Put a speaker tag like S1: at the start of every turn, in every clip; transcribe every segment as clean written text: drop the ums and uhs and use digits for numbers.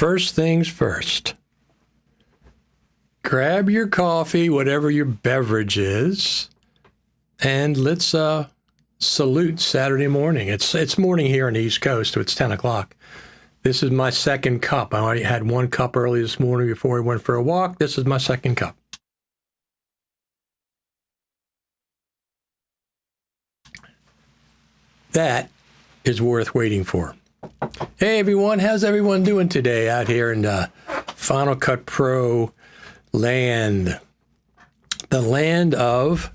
S1: first things first. Grab your coffee, whatever your beverage is, and let's salute Saturday morning. It's morning here on the East Coast, so it's 10 o'clock. This is my second cup. I already had one cup early this morning before we went for a walk. This is my second cup. That is worth waiting for. Hey everyone, how's everyone doing today out here in Final Cut Pro land? The land of,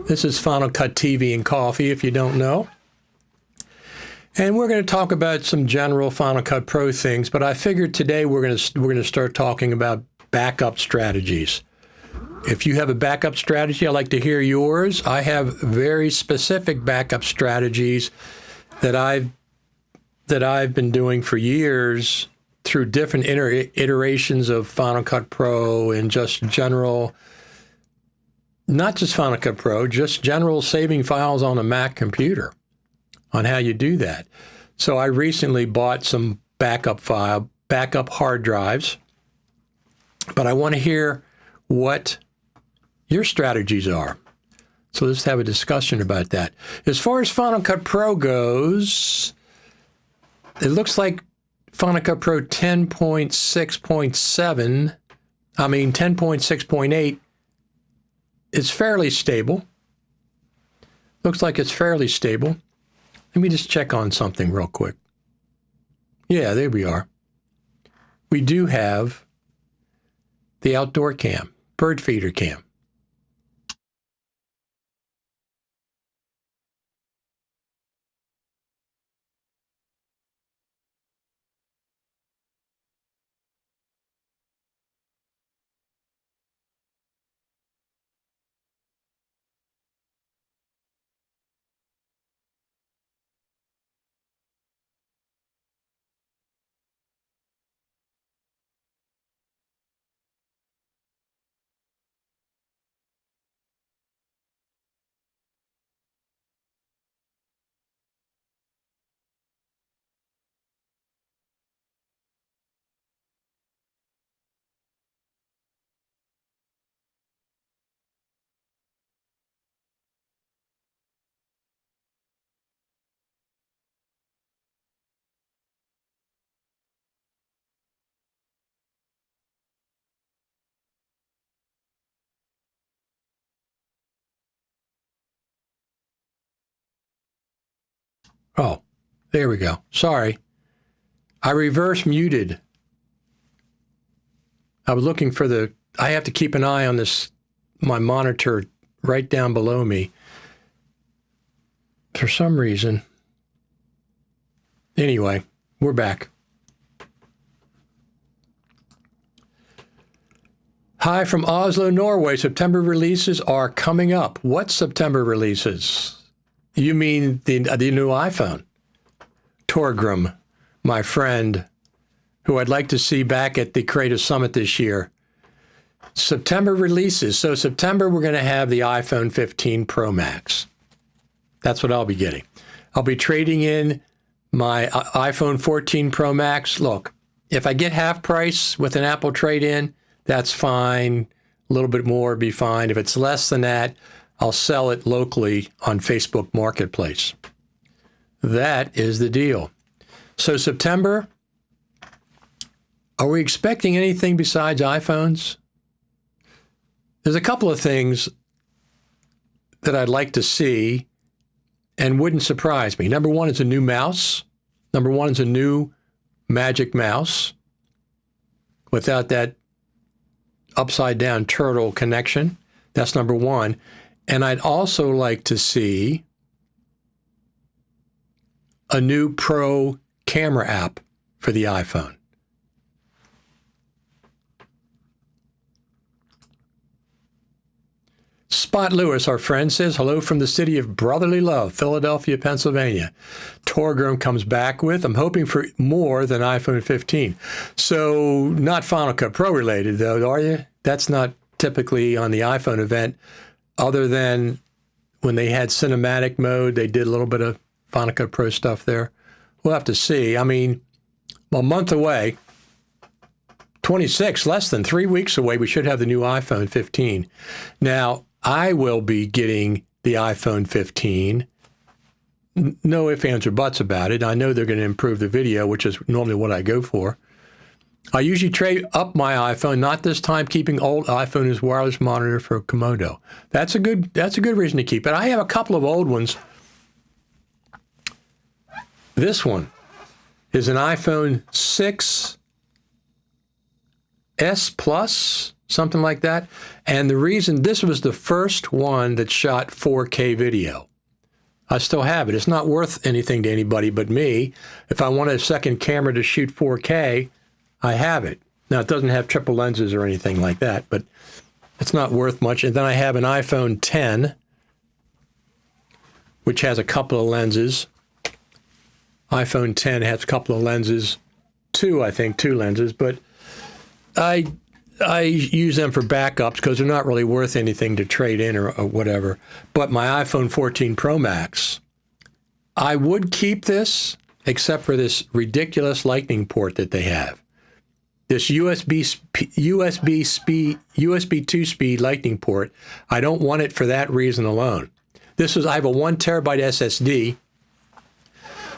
S1: this is Final Cut TV and Coffee, if you don't know. And we're going to talk about some general Final Cut Pro things, but I figured today we're going to start talking about backup strategies. If you have a backup strategy, I'd like to hear yours. I have very specific backup strategies that I've been doing for years through different iterations of Final Cut Pro and just general, not just Final Cut Pro, just general saving files on a Mac computer on how you do that. So I recently bought some backup hard drives, but I want to hear what your strategies are. So let's have a discussion about that. As far as Final Cut Pro goes, it looks like Final Cut Pro 10.6.8 is fairly stable. Looks like it's fairly stable. Let me just check on something real quick. Yeah, there we are. We do have the outdoor cam, bird feeder cam. Oh, there we go. Sorry. I reverse muted. I was looking for I have to keep an eye on my monitor right down below me. For some reason. Anyway, we're back. Hi from Oslo, Norway. September releases are coming up. What September releases? You mean the new iPhone? Torgrim, my friend, who I'd like to see back at the Creative Summit this year. September releases. So September, we're going to have the iPhone 15 Pro Max. That's what I'll be getting. I'll be trading in my iPhone 14 Pro Max. Look, if I get half price with an Apple trade-in, that's fine. A little bit more would be fine. If it's less than that, I'll sell it locally on Facebook Marketplace. That is the deal. So September, are we expecting anything besides iPhones? There's a couple of things that I'd like to see and wouldn't surprise me. Number one is a new mouse. Number one is a new Magic Mouse without that upside down turtle connection. That's number one. And I'd also like to see a new Pro camera app for the iPhone. Spot Lewis, our friend, says, hello from the city of brotherly love, Philadelphia, Pennsylvania. Torgrim comes back with, I'm hoping for more than iPhone 15. So not Final Cut Pro related, though, are you? That's not typically on the iPhone event. Other than when they had cinematic mode, they did a little bit of Final Cut Pro stuff there. We'll have to see. I mean, a month away, 26, less than 3 weeks away, we should have the new iPhone 15. Now, I will be getting the iPhone 15. No ifs, ands, or buts about it. I know they're going to improve the video, which is normally what I go for. I usually trade up my iPhone, not this time keeping old iPhone as wireless monitor for Komodo. That's a good reason to keep it. I have a couple of old ones. This one is an iPhone 6S Plus, something like that. And the reason, this was the first one that shot 4K video. I still have it. It's not worth anything to anybody but me. If I want a second camera to shoot 4K, I have it. Now, it doesn't have triple lenses or anything like that, but it's not worth much. And then I have an iPhone 10, which has a couple of lenses. iPhone 10 has a couple of lenses, two lenses, but I use them for backups because they're not really worth anything to trade in or whatever. But my iPhone 14 Pro Max, I would keep this except for this ridiculous Lightning port that they have. This USB 2-speed Lightning port, I don't want it for that reason alone. I have a 1 terabyte SSD,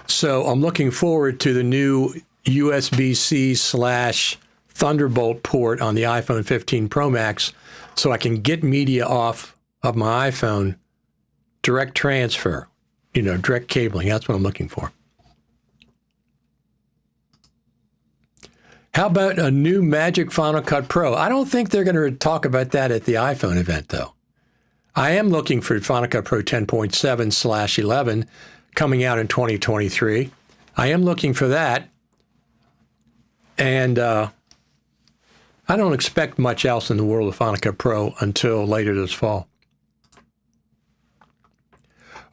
S1: so I'm looking forward to the new USB-C / Thunderbolt port on the iPhone 15 Pro Max so I can get media off of my iPhone, direct transfer, direct cabling. That's what I'm looking for. How about a new Magic Final Cut Pro? I don't think they're going to talk about that at the iPhone event, though. I am looking for Final Cut Pro 10.7/11 coming out in 2023. I am looking for that. And I don't expect much else in the world of Final Cut Pro until later this fall.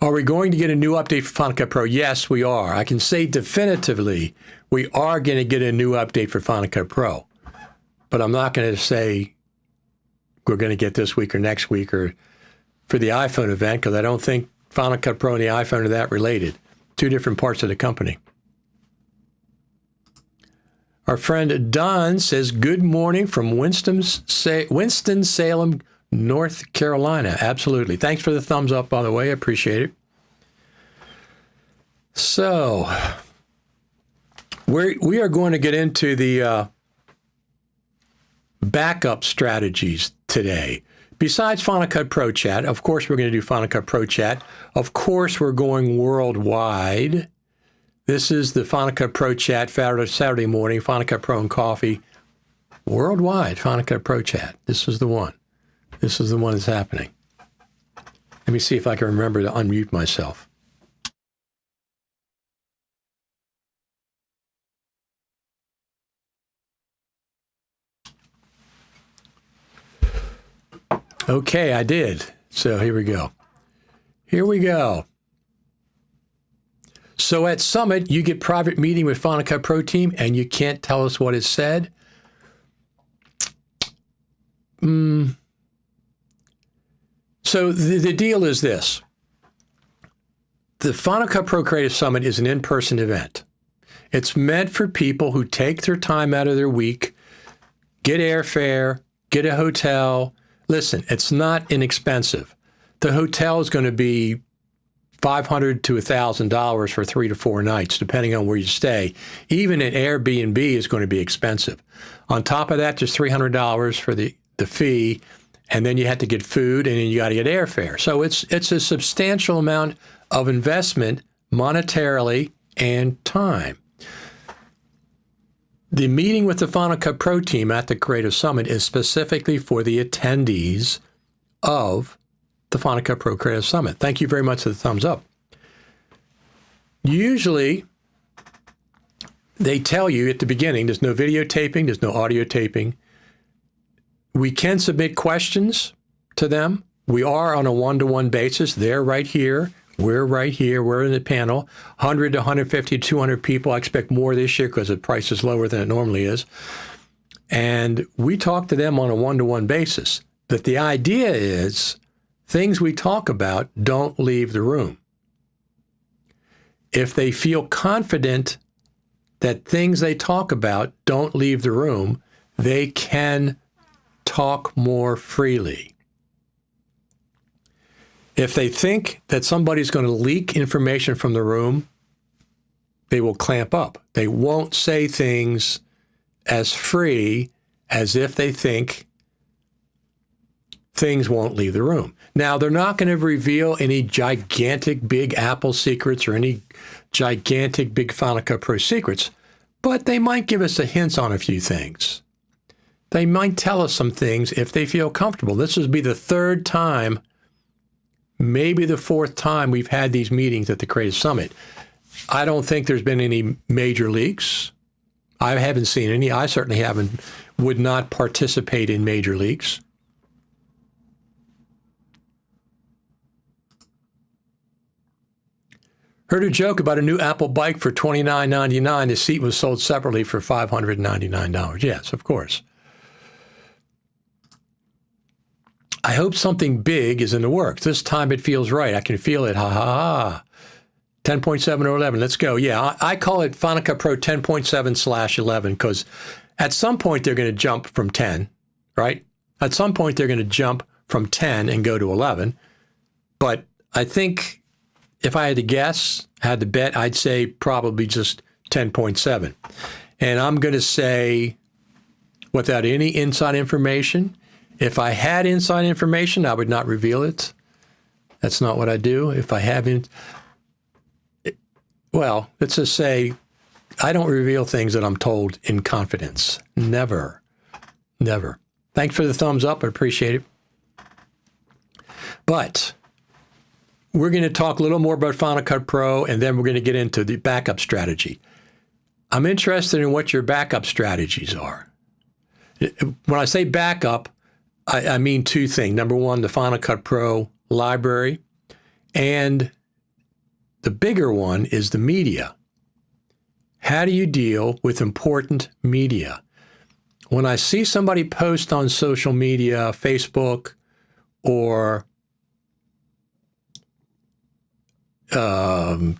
S1: Are we going to get a new update for Final Cut Pro? Yes, we are. I can say definitively we are going to get a new update for Final Cut Pro. But I'm not going to say we're going to get this week or next week or for the iPhone event because I don't think Final Cut Pro and the iPhone are that related. Two different parts of the company. Our friend Don says, good morning from Winston-Salem, North Carolina. Absolutely. Thanks for the thumbs up, by the way. I appreciate it. So, we are going to get into the backup strategies today. Besides Final Cut Pro Chat, of course, we're going to do Final Cut Pro Chat. Of course, we're going worldwide. This is the Final Cut Pro Chat, Saturday morning, Final Cut Pro and Coffee. Worldwide, Final Cut Pro Chat. This is the one. This is the one that's happening. Let me see if I can remember to unmute myself. Okay, I did. So here we go. Here we go. So at Summit, you get private meeting with Final Cut Pro team, and you can't tell us what is said. So the deal is this. The Final Cut Pro Creative Summit is an in-person event. It's meant for people who take their time out of their week, get airfare, get a hotel. Listen, it's not inexpensive. The hotel is going to be $500 to $1,000 for 3 to 4 nights, depending on where you stay. Even an Airbnb is going to be expensive. On top of that, there's $300 for the fee, and then you have to get food, and then you got to get airfare. So it's a substantial amount of investment monetarily and time. The meeting with the Final Cut Pro team at the Creative Summit is specifically for the attendees of the Final Cut Pro Creative Summit. Thank you very much for the thumbs up. Usually, they tell you at the beginning, there's no videotaping, there's no audio taping. We can submit questions to them. We are on a one-to-one basis. They're right here. We're right here. We're in the panel. 100 to 150 to 200 people. I expect more this year because the price is lower than it normally is. And we talk to them on a one-to-one basis. But the idea is things we talk about don't leave the room. If they feel confident that things they talk about don't leave the room, they can talk more freely. If they think that somebody's going to leak information from the room, they will clamp up. They won't say things as free as if they think things won't leave the room. Now, they're not going to reveal any gigantic big Apple secrets or any gigantic big Final Cut Pro secrets, but they might give us a hint on a few things. They might tell us some things if they feel comfortable. This will be the third time, maybe the fourth time we've had these meetings at the Creative Summit. I don't think there's been any major leaks. I haven't seen any. I certainly would not participate in major leaks. Heard a joke about a new Apple bike for $29.99. The seat was sold separately for $599. Yes, of course. I hope something big is in the works. This time it feels right. I can feel it. Ha, ha, ha. 10.7 or 11. Let's go. Yeah, I call it Final Cut Pro 10.7/11 because at some point they're going to jump from 10, right? At some point they're going to jump from 10 and go to 11. But I think if I had to guess, had to bet, I'd say probably just 10.7. And I'm going to say, without any inside information, if I had inside information, I would not reveal it. That's not what I do. If I haven't, well, let's just say I don't reveal things that I'm told in confidence. Never. Never. Thanks for the thumbs up. I appreciate it. But we're going to talk a little more about Final Cut Pro, and then we're going to get into the backup strategy. I'm interested in what your backup strategies are. When I say backup, I mean two things. Number one, the Final Cut Pro library, and the bigger one is the media. How do you deal with important media? When I see somebody post on social media, Facebook, or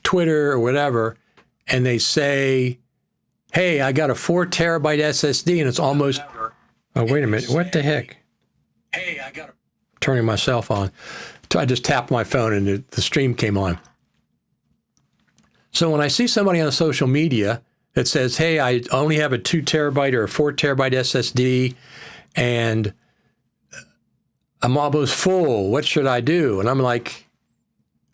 S1: Twitter or whatever, and they say, hey, I got a 4 terabyte SSD and it's almost, oh, wait a minute, what the heck? Hey, I got turning myself on. I just tapped my phone and the stream came on. So when I see somebody on social media that says, hey, I only have a 2 terabyte or a 4 terabyte SSD and I'm almost full, what should I do? And I'm like,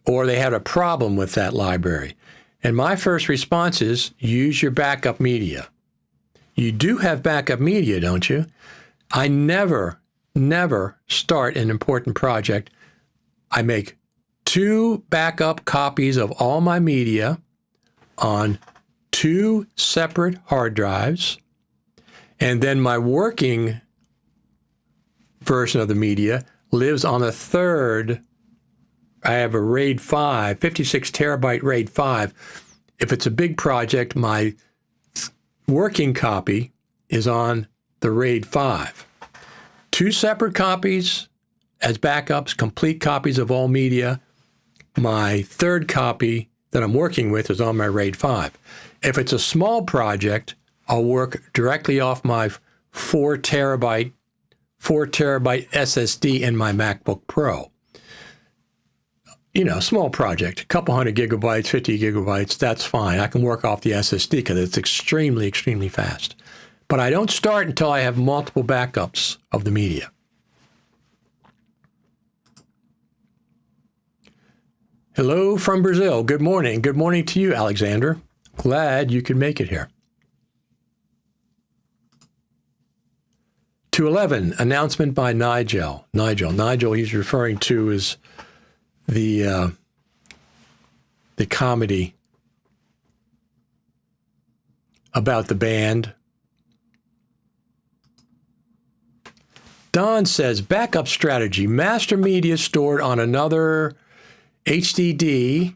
S1: or they had a problem with that library. And my first response is use your backup media. You do have backup media, don't you? I never start an important project. I make 2 backup copies of all my media on 2 separate hard drives. And then my working version of the media lives on a third. I have a RAID 5, 56 terabyte RAID 5. If it's a big project, my working copy is on the RAID 5. 2 separate copies as backups, complete copies of all media. My third copy that I'm working with is on my RAID 5. If it's a small project, I'll work directly off my 4 terabyte SSD in my MacBook Pro. You know, small project, a couple hundred gigabytes, 50 gigabytes, that's fine. I can work off the SSD because it's extremely, extremely fast. But I don't start until I have multiple backups of the media. Hello from Brazil. Good morning. Good morning to you, Alexander. Glad you could make it here. 211, announcement by Nigel, he's referring to is the comedy about the band. Don says, backup strategy, master media stored on another HDD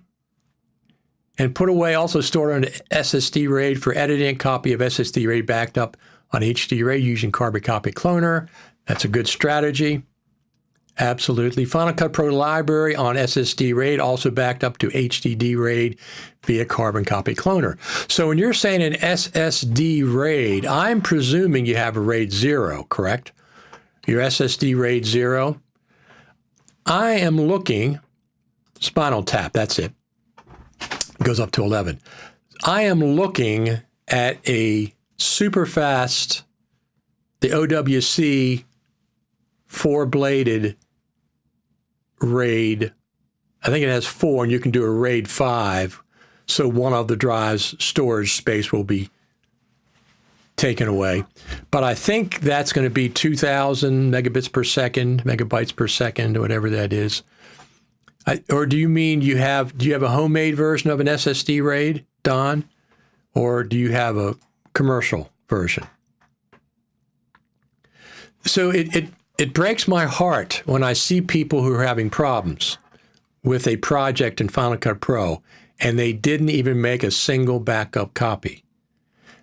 S1: and put away, also stored on SSD RAID for editing, copy of SSD RAID backed up on HD RAID using carbon copy cloner. That's a good strategy. Absolutely. Final Cut Pro library on SSD RAID, also backed up to HDD RAID via Carbon Copy Cloner. So when you're saying an SSD RAID, I'm presuming you have a RAID 0, correct? Your SSD RAID 0. I am looking, Spinal Tap, that's it. It goes up to 11. I am looking at a super fast, the OWC 4-bladed RAID. I think it has 4, and you can do a RAID 5. So one of the drive's storage space will be taken away. But I think that's going to be 2,000 megabits per second, megabytes per second, whatever that is. Or do you mean do you have a homemade version of an SSD RAID, Don? Or do you have a commercial version? So it breaks my heart when I see people who are having problems with a project in Final Cut Pro, and they didn't even make a single backup copy.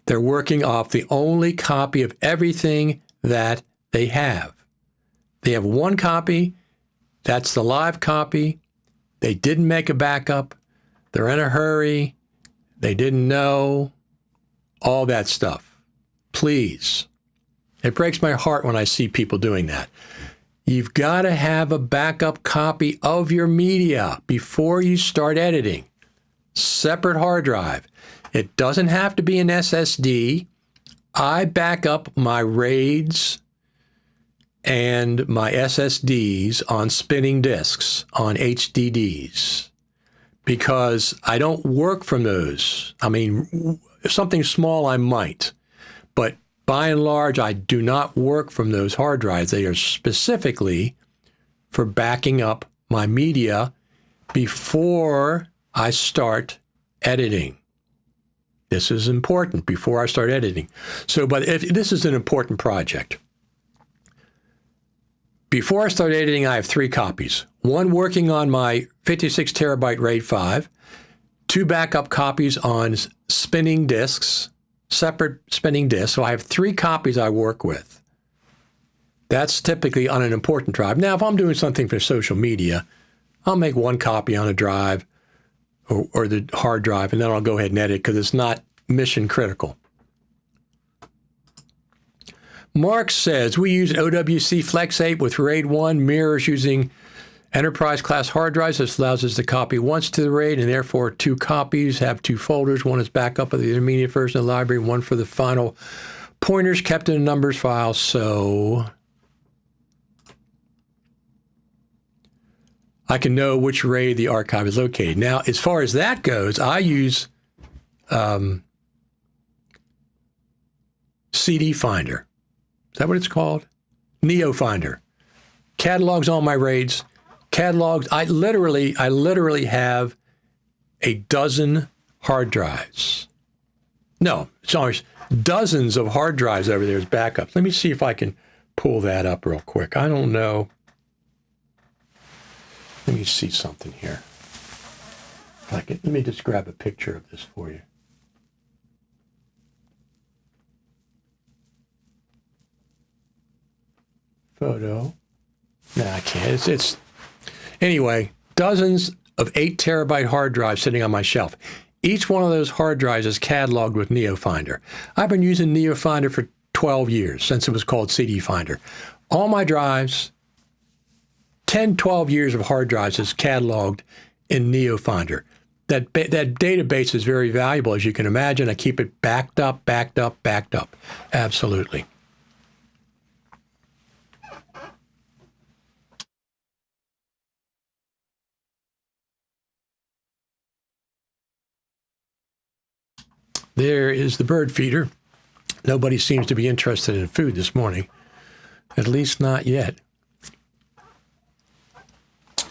S1: They're working off the only copy of everything that they have. They have one copy, that's the live copy. They didn't make a backup. They're in a hurry. They didn't know. All that stuff. Please. It breaks my heart when I see people doing that. You've got to have a backup copy of your media before you start editing. Separate hard drive. It doesn't have to be an SSD. I back up my RAIDs and my SSDs on spinning disks, on HDDs, because I don't work from those. I mean, if something small, I might, but by and large, I do not work from those hard drives. They are specifically for backing up my media before I start editing. This is important before I start editing. So, but if this is an important project, before I start editing, I have 3 copies. One working on my 56 terabyte RAID 5, 2 backup copies on spinning disks, separate spinning disks. So I have 3 copies I work with. That's typically on an important drive. Now, if I'm doing something for social media, I'll make 1 copy on a drive or the hard drive, and then I'll go ahead and edit because it's not mission critical. Mark says, we use OWC Flex 8 with RAID 1 mirrors using enterprise class hard drives. This allows us to copy once to the RAID and therefore 2 copies, have 2 folders. One is backup of the intermediate version of the library, one for the final pointers kept in a numbers file. So I can know which RAID the archive is located. Now, as far as that goes, I use CD Finder. Is that what it's called? Neofinder. Catalogs all my RAIDs. Catalogs. I literally have a dozen hard drives. No, it's always dozens of hard drives over there as backups. Let me see if I can pull that up real quick. I don't know. Let me see something here. Let me just grab a picture of this for you. Photo. No, I can't. It's anyway, dozens of 8 terabyte hard drives sitting on my shelf. Each one of those hard drives is cataloged with Neofinder. I've been using Neofinder for 12 years, since it was called CD Finder. All my drives, 10, 12 years of hard drives is cataloged in Neofinder. That database is very valuable, as you can imagine. I keep it backed up. Absolutely. There is the bird feeder. Nobody seems to be interested in food this morning, at least not yet.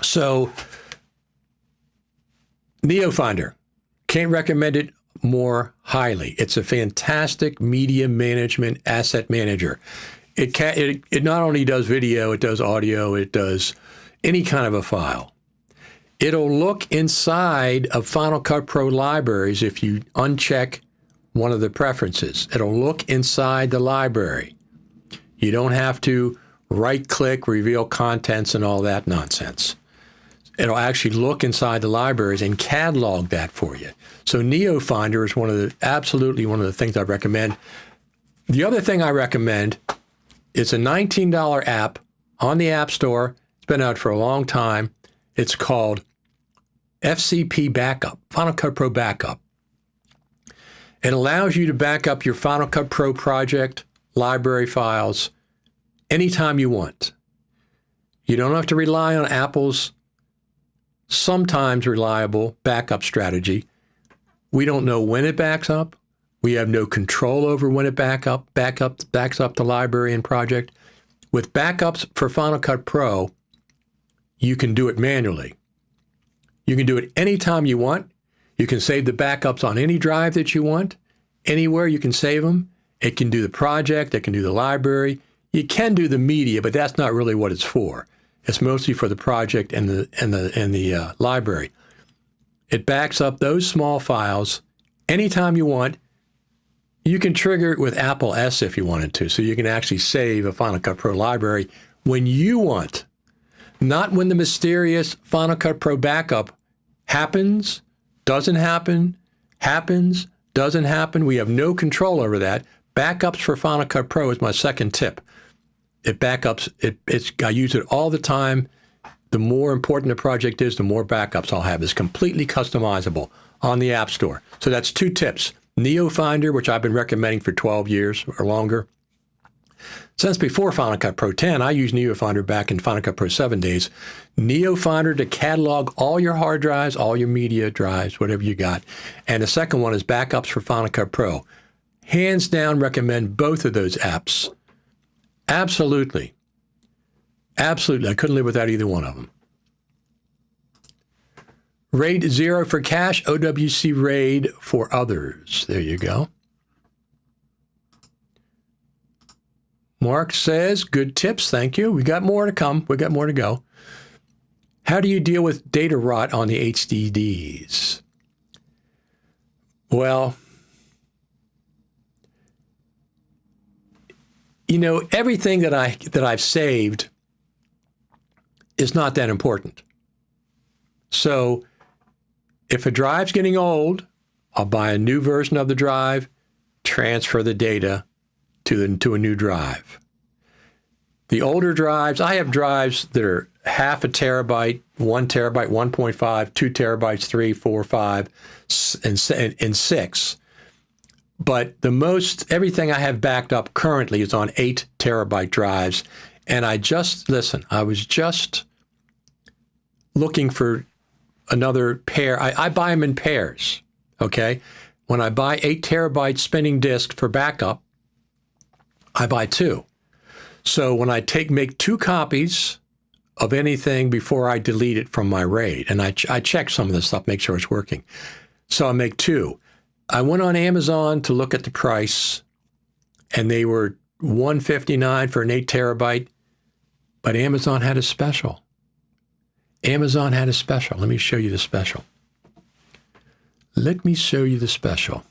S1: So, Neofinder, can't recommend it more highly. It's a fantastic media management asset manager. It not only does video, it does audio, it does any kind of a file. It'll look inside of Final Cut Pro libraries if you uncheck one of the preferences. It'll look inside the library. You don't have to right-click, reveal contents, and all that nonsense. It'll actually look inside the libraries and catalog that for you. So Neofinder is absolutely one of the things I recommend. The other thing I recommend is a $19 app on the App Store. It's been out for a long time. It's called FCP Backup, Final Cut Pro Backup. It allows you to back up your Final Cut Pro project library files anytime you want. You don't have to rely on Apple's sometimes reliable backup strategy. We don't know when it backs up. We have no control over when it backs up the library and project. With backups for Final Cut Pro, you can do it manually. You can do it anytime you want. You can save the backups on any drive that you want. Anywhere you can save them. It can do the project. It can do the library. You can do the media, but that's not really what it's for. It's mostly for the project and the library. It backs up those small files anytime you want. You can trigger it with Apple S if you wanted to, so you can actually save a Final Cut Pro library when you want, not when the mysterious Final Cut Pro backup happens, doesn't happen, happens, doesn't happen. We have no control over that. Backups for Final Cut Pro is my second tip. It backups, I use it all the time. The more important the project is, the more backups I'll have. It's completely customizable on the App Store. So that's two tips. Neofinder, which I've been recommending for 12 years or longer. Since before Final Cut Pro 10, I used Neofinder back in Final Cut Pro 7 days. Neofinder to catalog all your hard drives, all your media drives, whatever you got. And the second one is backups for Final Cut Pro. Hands down, recommend both of those apps. Absolutely. Absolutely. I couldn't live without either one of them. RAID 0 for cache, OWC RAID for others. There you go. Mark says, good tips, thank you. We got more to come. We got more to go. How do you deal with data rot on the HDDs? Well, you know, everything that I've saved is not that important. So if a drive's getting old, I'll buy a new version of the drive, transfer the data to a new drive. The older drives, I have drives that are half a terabyte, 1 terabyte, 1.5, 2 terabytes, 3, 4, 5, and 6. But everything I have backed up currently is on 8 terabyte drives. And I was just looking for another pair. I buy them in pairs, okay? When I buy 8 terabyte spinning disk for backup, I buy 2. So when I make 2 copies of anything before I delete it from my RAID, and I check some of this stuff, make sure it's working. So I make 2. I went on Amazon to look at the price, and they were $159 for an 8 terabyte, but Amazon had a special. Amazon had a special. Let me show you the special. Let me show you the special.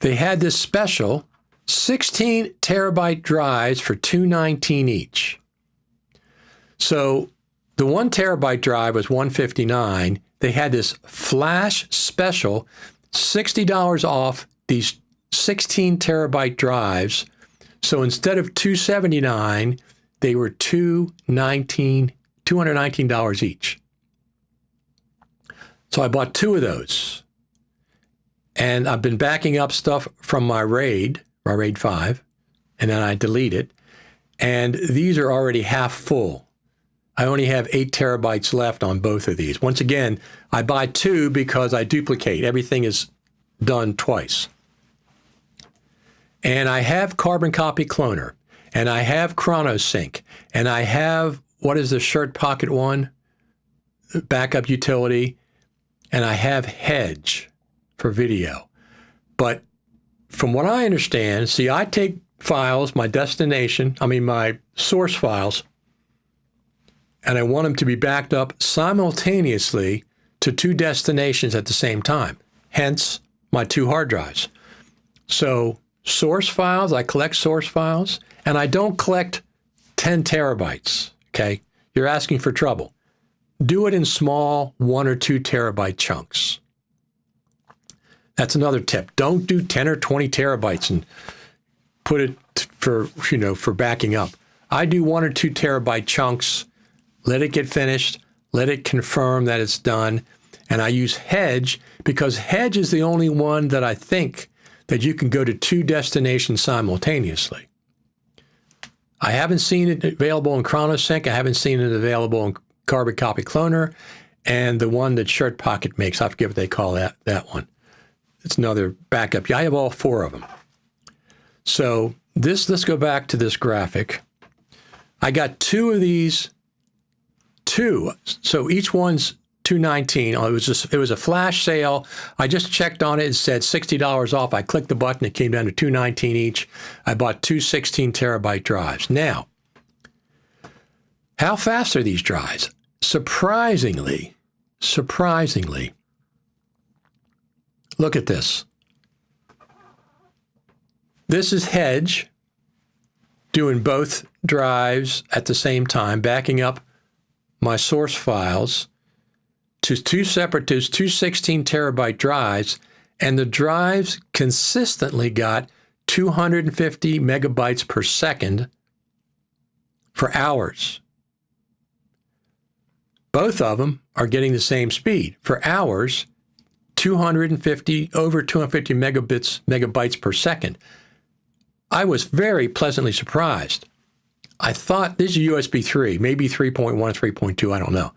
S1: They had this special 16 terabyte drives for $219 each. So the 1 terabyte drive was $159. They had this flash special, $60 off these 16 terabyte drives. So instead of $279, they were $219 each. So I bought 2 of those. And I've been backing up stuff from my RAID 5, and then I delete it. And these are already half full. I only have 8 terabytes left on both of these. Once again, I buy 2 because I duplicate. Everything is done twice. And I have Carbon Copy Cloner, and I have ChronoSync, and I have, what is the Shirt Pocket one? Backup utility, and I have Hedge for video. But from what I understand, see, I take files, my source files, and I want them to be backed up simultaneously to 2 destinations at the same time, hence my 2 hard drives. So source files. I collect source files, and I don't collect 10 terabytes, okay? You're asking for trouble. Do it in small 1 or 2 terabyte chunks. That's another tip. Don't do 10 or 20 terabytes and put it for, for backing up. I do 1 or 2 terabyte chunks, let it get finished, let it confirm that it's done, and I use Hedge because Hedge is the only one that I think that you can go to 2 destinations simultaneously. I haven't seen it available in ChronoSync. I haven't seen it available in Carbon Copy Cloner, and the one that Shirt Pocket makes, I forget what they call that one. It's another backup. Yeah, I have all 4 of them. So let's go back to this graphic. I got 2 of these, 2. So each one's $219. It was a flash sale. I just checked on it. It said $60 off. I clicked the button. It came down to $219 each. I bought 2 16 terabyte drives. Now, how fast are these drives? Surprisingly, look at this. This is Hedge doing both drives at the same time, backing up my source files to 2 16 terabyte drives, and the drives consistently got 250 megabytes per second for hours. Both of them are getting the same speed. For hours, over 250 megabytes per second. I was very pleasantly surprised. I thought this is USB 3, maybe 3.1, 3.2, I don't know.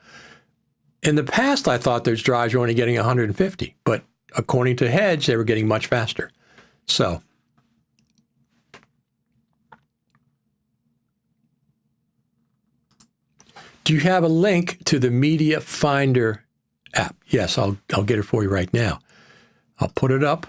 S1: In the past, I thought those drives were only getting 150, but according to Hedge, they were getting much faster. So, do you have a link to the Media Finder app? Yes, I'll get it for you right now. I'll put it up.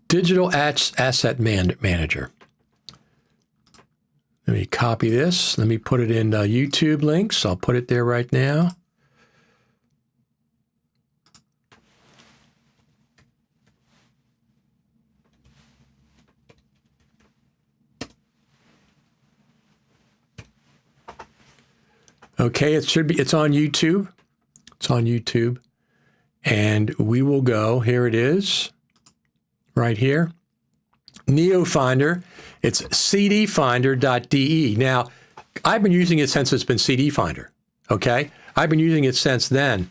S1: Digital Asset Manager. Let me copy this. Let me put it in YouTube links. I'll put it there right now. Okay, it's on YouTube. It's on YouTube. And we will go, here it is, right here. Neofinder, it's cdfinder.de. Now, I've been using it since it's been CD Finder, okay? I've been using it since then.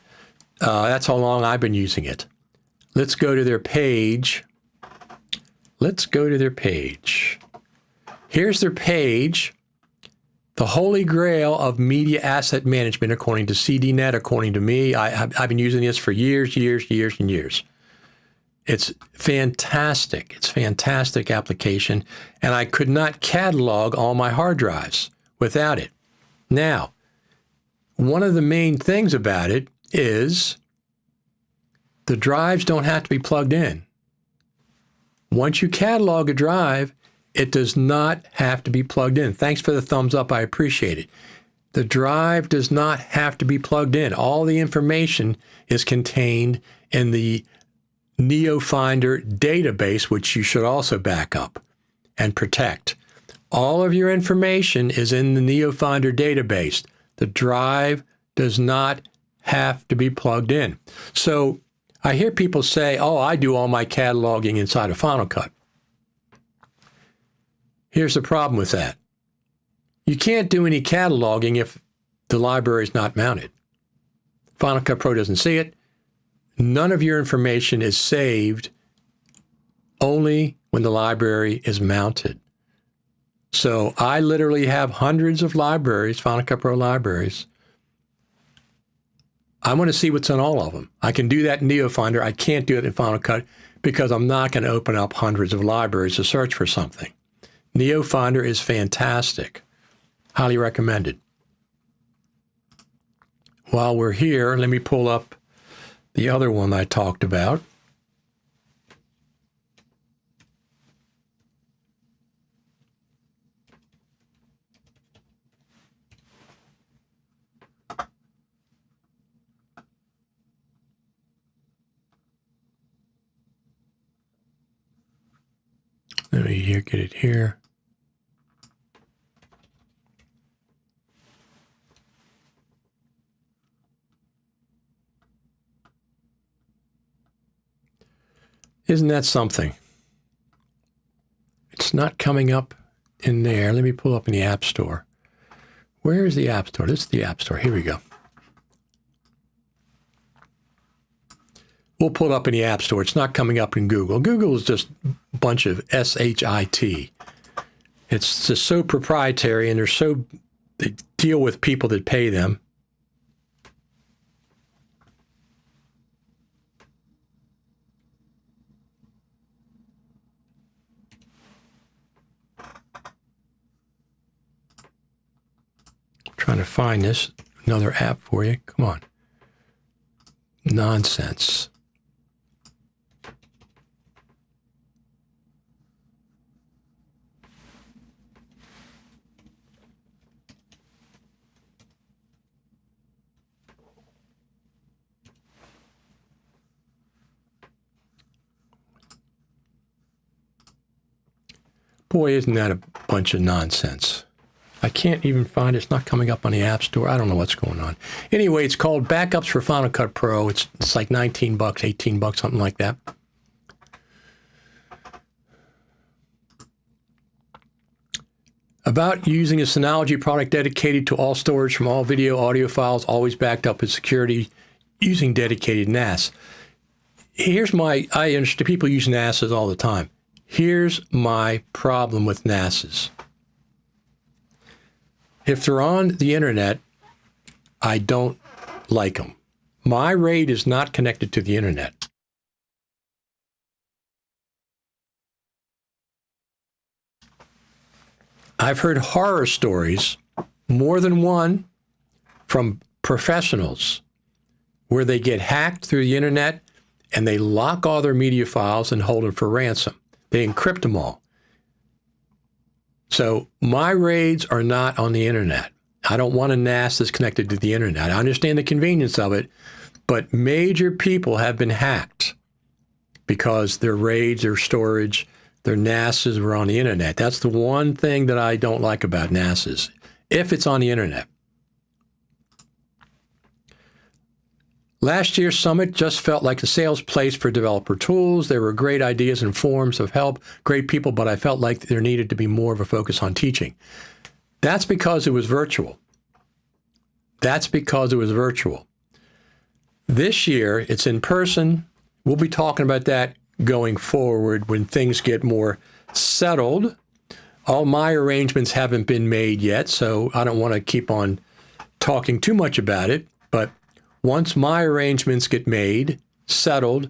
S1: That's how long I've been using it. Let's go to their page. Here's their page. The holy grail of media asset management, according to CDNet, according to me. I've been using this for years and years. It's fantastic. It's a fantastic application, and I could not catalog all my hard drives without it. Now, one of the main things about it is the drives don't have to be plugged in. Once you catalog a drive, it does not have to be plugged in. Thanks for the thumbs up. I appreciate it. The drive does not have to be plugged in. All the information is contained in the Neofinder database, which you should also back up and protect. All of your information is in the Neofinder database. The drive does not have to be plugged in. So I hear people say, oh, I do all my cataloging inside of Final Cut. Here's the problem with that. You can't do any cataloging if the library is not mounted. Final Cut Pro doesn't see it. None of your information is saved only when the library is mounted. So I literally have hundreds of libraries, Final Cut Pro libraries. I want to see what's on all of them. I can do that in Neofinder. I can't do it in Final Cut because I'm not going to open up hundreds of libraries to search for something. Neofinder is fantastic. Highly recommended. While we're here, let me pull up the other one I talked about. Let me get it here. Isn't that something? It's not coming up in there. Let me pull up in the App Store. Where is the App Store? This is the App Store. Here we go. We'll pull it up in the App Store. It's not coming up in Google. Google is just a bunch of shit. It's just so proprietary, and they deal with people that pay them. Trying to find another app for you. Come on. Nonsense. Boy, isn't that a bunch of nonsense. I can't even find it. It's not coming up on the App Store. I don't know what's going on. Anyway, it's called Backups for Final Cut Pro. It's like $19, $18, something like that. About using a Synology product dedicated to all storage from all video, audio files, always backed up with security using dedicated NAS. I understand people use NASs all the time. Here's my problem with NASs. If they're on the internet, I don't like them. My RAID is not connected to the internet. I've heard horror stories, more than one, from professionals where they get hacked through the internet and they lock all their media files and hold them for ransom. They encrypt them all. So my RAIDs are not on the internet. I don't want a NAS that's connected to the internet. I understand the convenience of it, but major people have been hacked because their RAIDs, their storage, their NASs were on the internet. That's the one thing that I don't like about NASs, if it's on the internet. Last year's summit just felt like a sales place for developer tools. There were great ideas and forms of help, great people, but I felt like there needed to be more of a focus on teaching. That's because it was virtual. That's because it was virtual. This year, it's in person. We'll be talking about that going forward when things get more settled. All my arrangements haven't been made yet, so I don't want to keep on talking too much about it, but once my arrangements get made, settled,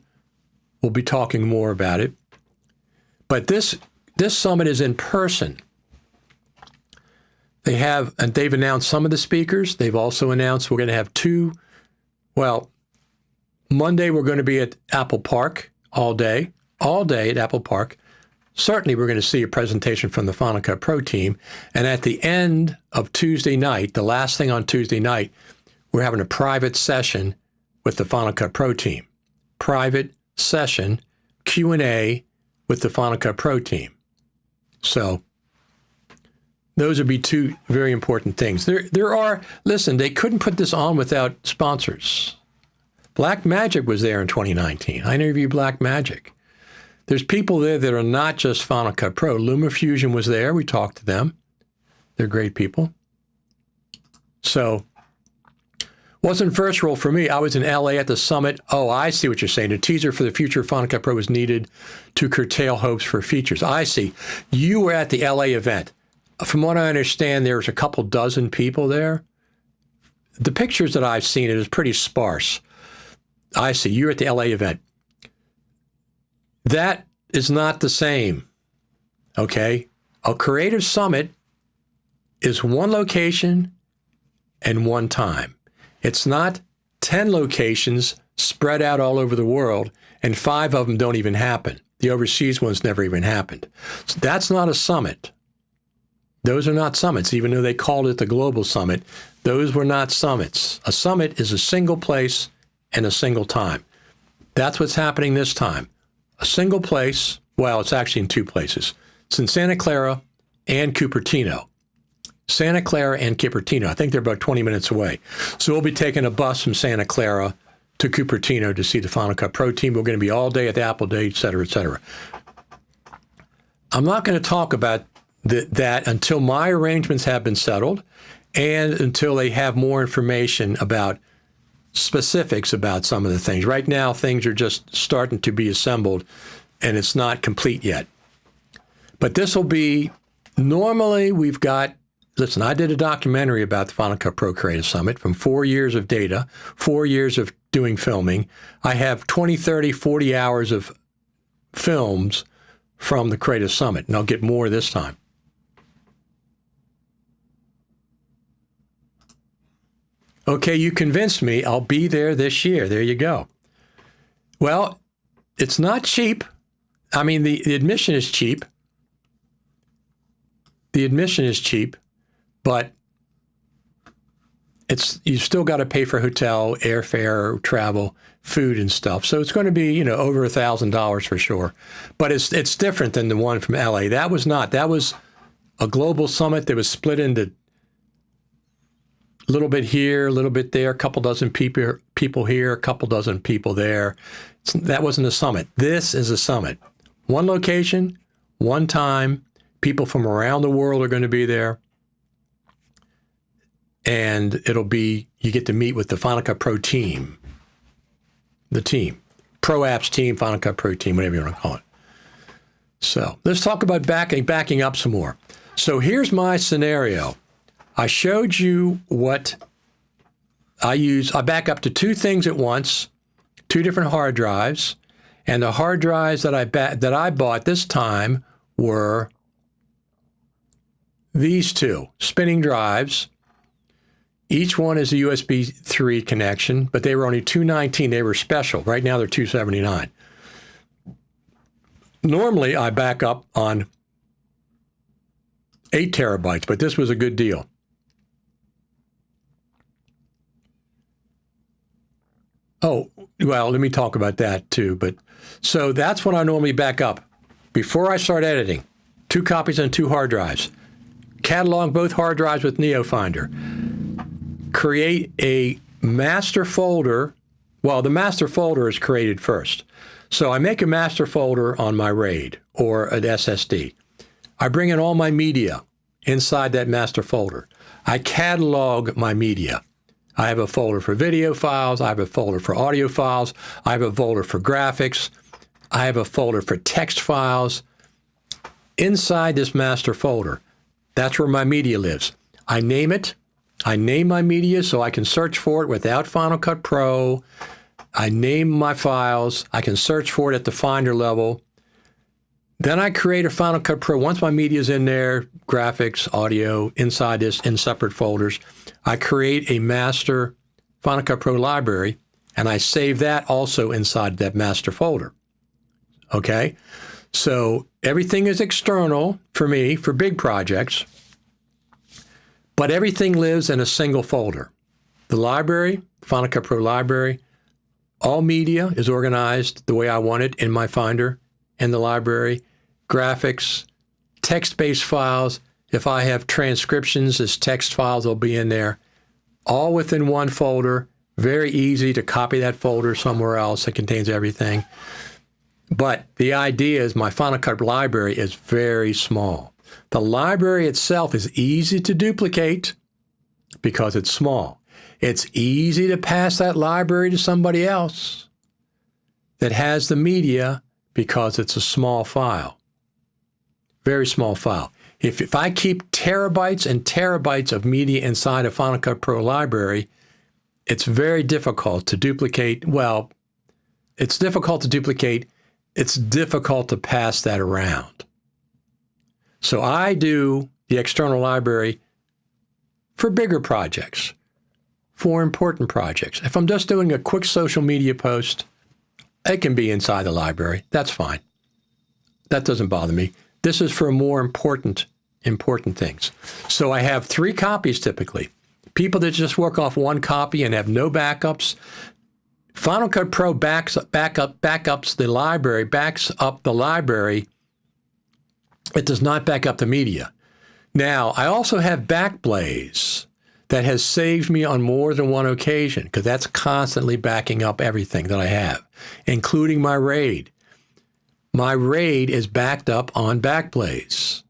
S1: we'll be talking more about it. But this summit is in person. They've announced some of the speakers. They've also announced we're going to have Monday we're going to be at Apple Park all day at Apple Park. Certainly we're going to see a presentation from the Final Cut Pro team. And at the end of Tuesday night, the last thing on Tuesday night, we're having a private session with the Final Cut Pro team. Private session, Q&A with the Final Cut Pro team. So those would be two very important things. Listen, they couldn't put this on without sponsors. Blackmagic was there in 2019. I interviewed Blackmagic. There's people there that are not just Final Cut Pro. LumaFusion was there. We talked to them. They're great people. So wasn't virtual for me. I was in LA at the summit. Oh, I see what you're saying. A teaser for the future of Final Cut Pro was needed to curtail hopes for features. I see. You were at the LA event. From what I understand, there was a couple dozen people there. The pictures that I've seen, it is pretty sparse. I see. You're at the LA event. That is not the same. Okay? A creative summit is one location and one time. It's not 10 locations spread out all over the world, and 5 of them don't even happen. The overseas ones never even happened. So that's not a summit. Those are not summits, even though they called it the Global Summit. Those were not summits. A summit is a single place and a single time. That's what's happening this time. A single place, well, it's actually in 2 places. It's in Santa Clara and Cupertino. Santa Clara and Cupertino. I think they're about 20 minutes away. So we'll be taking a bus from Santa Clara to Cupertino to see the Final Cut Pro team. We're going to be all day at the Apple Day, et cetera, et cetera. I'm not going to talk about that until my arrangements have been settled and until they have more information about specifics about some of the things. Right now, things are just starting to be assembled, and it's not complete yet. But this will be, normally we've got, listen, I did a documentary about the Final Cut Pro Creative Summit from 4 years of data, 4 years of doing filming. I have 20, 30, 40 hours of films from the Creative Summit, and I'll get more this time. Okay, you convinced me. I'll be there this year. There you go. Well, it's not cheap. I mean, the admission is cheap. The admission is cheap, but you've still got to pay for hotel, airfare, travel, food and stuff. So it's going to be, over $1,000 for sure. But it's different than the one from LA. That was a global summit that was split into a little bit here, a little bit there, a couple dozen people here, a couple dozen people there. That wasn't a summit. This is a summit. One location, one time, people from around the world are going to be there. And you get to meet with the Final Cut Pro team. The team. Pro Apps team, Final Cut Pro team, whatever you want to call it. So let's talk about backing up some more. So here's my scenario. I showed you what I use. I back up to two things at once, two different hard drives. And the hard drives that I bought this time were these two spinning drives. Each one is a USB 3 connection, but they were only $219. They were special. Right now they're $279. Normally I back up on 8 terabytes, but this was a good deal. Oh, well, let me talk about that too. So that's when I normally back up. Before I start editing, 2 copies on 2 hard drives. Catalog both hard drives with Neofinder. Create a master folder. Well, the master folder is created first. So I make a master folder on my RAID or an SSD. I bring in all my media inside that master folder. I catalog my media. I have a folder for video files. I have a folder for audio files. I have a folder for graphics. I have a folder for text files. Inside this master folder, that's where my media lives. I name it. I name my media so I can search for it without Final Cut Pro. I name my files. I can search for it at the Finder level. Then I create a Final Cut Pro. Once my media is in there, graphics, audio, inside this in separate folders, I create a master Final Cut Pro library, and I save that also inside that master folder. Okay? So everything is external for me for big projects, but everything lives in a single folder. The library, Final Cut Pro library, all media is organized the way I want it in my Finder in the library. Graphics, text-based files. If I have transcriptions as text files, they'll be in there. All within one folder. Very easy to copy that folder somewhere else that contains everything. But the idea is my Final Cut library is very small. The library itself is easy to duplicate because it's small. It's easy to pass that library to somebody else that has the media because it's a small file. Very small file. If I keep terabytes and terabytes of media inside a Final Cut Pro library, it's very difficult to duplicate. Well, it's difficult to duplicate. It's difficult to pass that around. So I do the external library for bigger projects, for important projects. If I'm just doing a quick social media post, it can be inside the library. That's fine. That doesn't bother me. This is for more important things. So I have 3 copies typically. People that just work off 1 copy and have no backups. Final Cut Pro backs up the library It does not back up the media. Now, I also have Backblaze that has saved me on more than one occasion because that's constantly backing up everything that I have, including my RAID. My RAID is backed up on Backblaze.